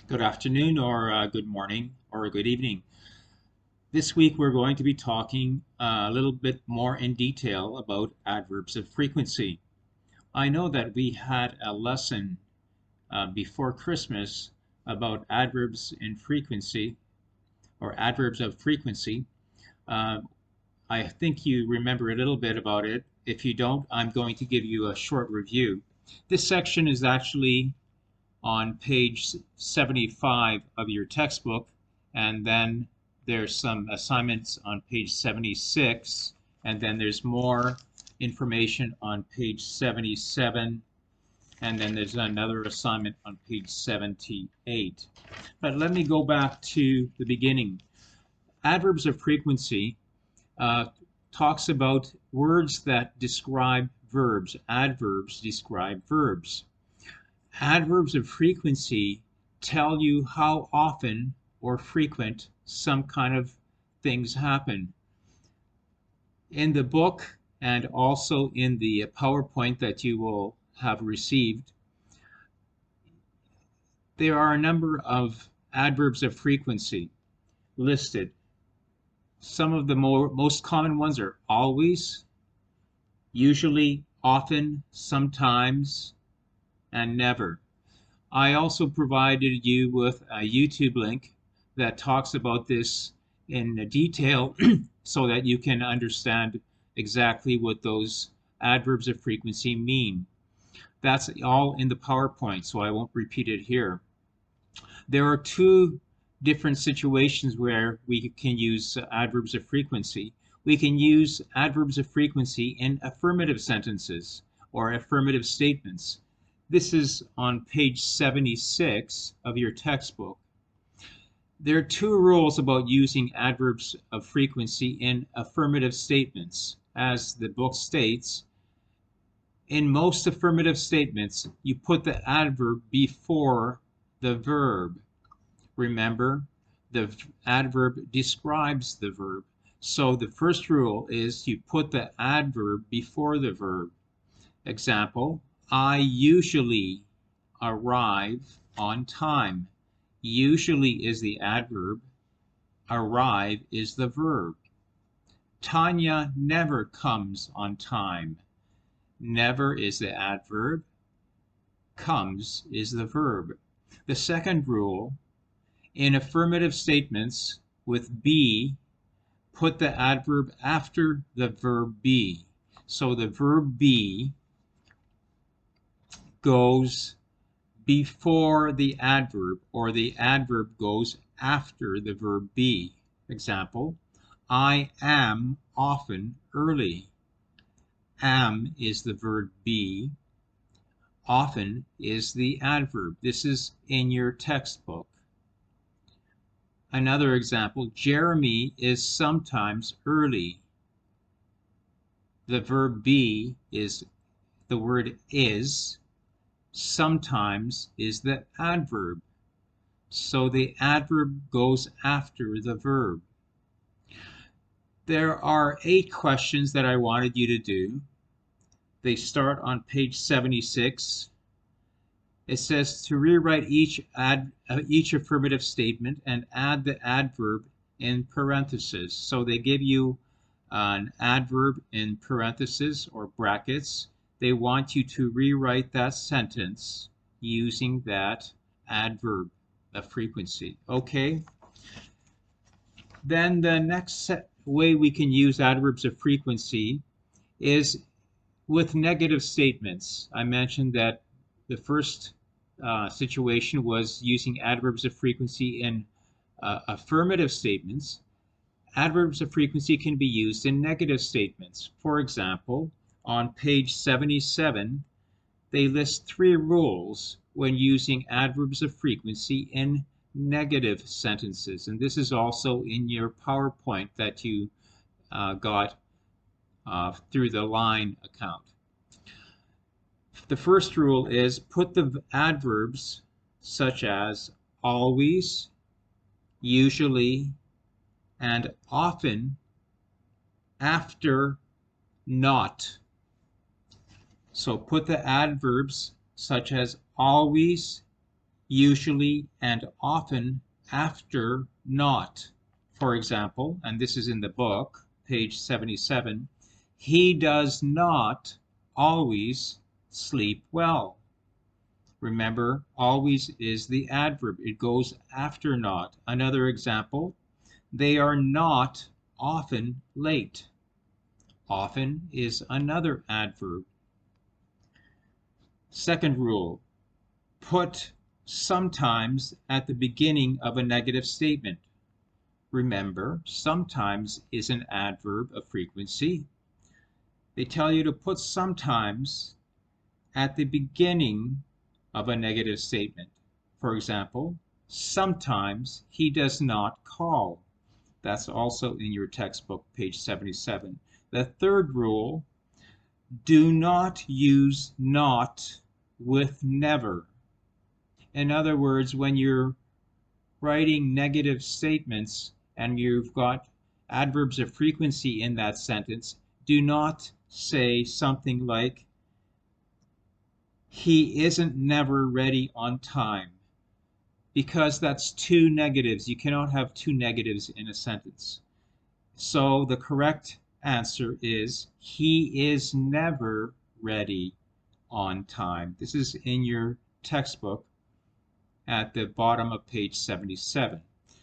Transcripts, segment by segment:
Good afternoon, or good morning, or good evening. This week we're going to be talking a little bit more in detail about adverbs of frequency. I know that we had a lesson before Christmas about adverbs in frequency, or adverbs of frequency. Uh, I think you remember a little bit about it. If you don't, I'm going to give you a short review. This section is actually on page 75 of your textbook, and then there's some assignments on page 76, and then there's more information on page 77, and then there's another assignment on page 78. But let me go back to the beginning. Adverbs of frequency uh, talks about words that describe verbs. Adverbs describe verbs. Adverbs of frequency tell you how often or frequent some kind of things happen. In the book and also in the PowerPoint that you will have received, there are a number of adverbs of frequency listed. Some of the most common ones are always, usually, often, sometimes, and never. I also provided you with a YouTube link that talks about this in detail so that you can understand exactly what those adverbs of frequency mean. That's all in the PowerPoint, so I won't repeat it here. There are two different situations where we can use adverbs of frequency. We can use adverbs of frequency in affirmative sentences or affirmative statements. This is on page 76 of your textbook. There are two rules about using adverbs of frequency in affirmative statements. As the book states, in most affirmative statements, you put the adverb before the verb. Remember, the adverb describes the verb. So the first rule is you put the adverb before the verb. Example, I usually arrive on time. Usually is the adverb. Arrive is the verb. Tanya never comes on time. Never is the adverb. Comes is the verb. The second rule, in affirmative statements with be, put the adverb after the verb be. So the verb be goes before the adverb, or the adverb goes after the verb be. Example, I am often early. Am is the verb be. Often is the adverb. This is in your textbook. Another example, Jeremy is sometimes early. The verb be is the word is. Sometimes is the adverb. So the adverb goes after the verb. There are 8 questions that I wanted you to do. They start on page 76. It says to rewrite each affirmative statement and add the adverb in parentheses. So they give you an adverb in parentheses or brackets. They want you to rewrite that sentence using that adverb of frequency. Okay? Then the next way we can use adverbs of frequency is with negative statements. I mentioned that the first situation was using adverbs of frequency in affirmative statements. Adverbs of frequency can be used in negative statements. For example, on page 77, they list 3 rules when using adverbs of frequency in negative sentences. And this is also in your PowerPoint that you got through the Line account. The first rule is put the adverbs such as always, usually, and often after not. So put the adverbs such as always, usually and often after not. For example, and this is in the book, page 77, he does not always sleep well. Remember, always is the adverb. It goes after not. Another example, they are not often late. Often is another adverb. Second rule, put sometimes at the beginning of a negative statement. Remember, sometimes is an adverb of frequency. They tell you to put sometimes at the beginning of a negative statement. For example, sometimes he does not call. That's also in your textbook, page 77. The third rule, do not use not with never. In other words, when you're writing negative statements and you've got adverbs of frequency in that sentence, do not say something like, he isn't never ready on time, because that's two negatives. You cannot have two negatives in a sentence. So the correct answer is, he is never ready on time. This is in your textbook at the bottom of page 77.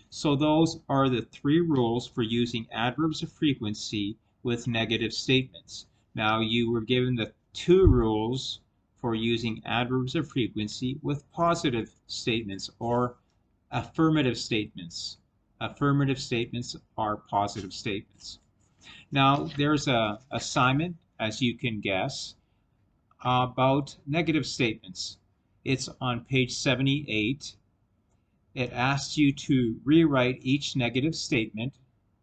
So those are the three rules for using adverbs of frequency with negative statements. Now you were given the two rules for using adverbs of frequency with positive statements or affirmative statements. Affirmative statements are positive statements. Now there's an assignment, as you can guess, about negative statements. It's on page 78. It asks you to rewrite each negative statement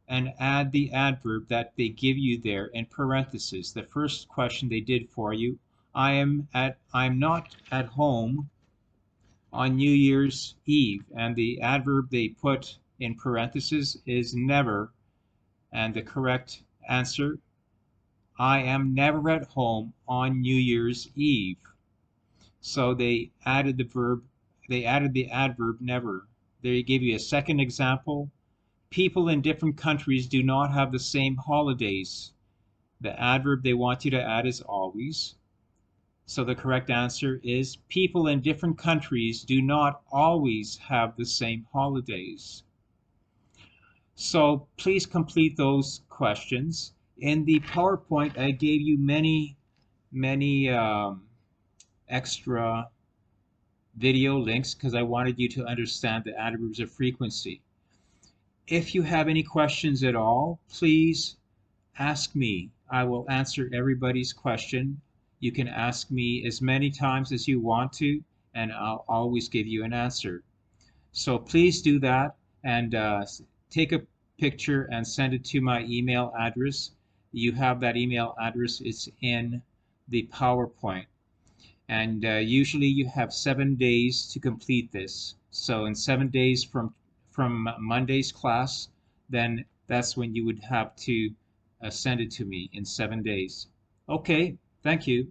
and add the adverb that they give you there in parentheses. The first question they did for you, I'm not at home on New Year's Eve, and the adverb they put in parentheses is never, and the correct answer, I am never at home on New Year's Eve. So they added the adverb never. They gave you a second example. People in different countries do not have the same holidays. The adverb they want you to add is always. So the correct answer is, people in different countries do not always have the same holidays. So please complete those questions. In the PowerPoint, I gave you many extra video links because I wanted you to understand the adverbs of frequency. If you have any questions at all, please ask me. I will answer everybody's question. You can ask me as many times as you want to, and I'll always give you an answer. So please do that, and take a picture and send it to my email address. You have that email address. It's in the PowerPoint. And usually you have 7 days to complete this. So in 7 days from Monday's class, then that's when you would have to send it to me, in 7 days. Okay, thank you.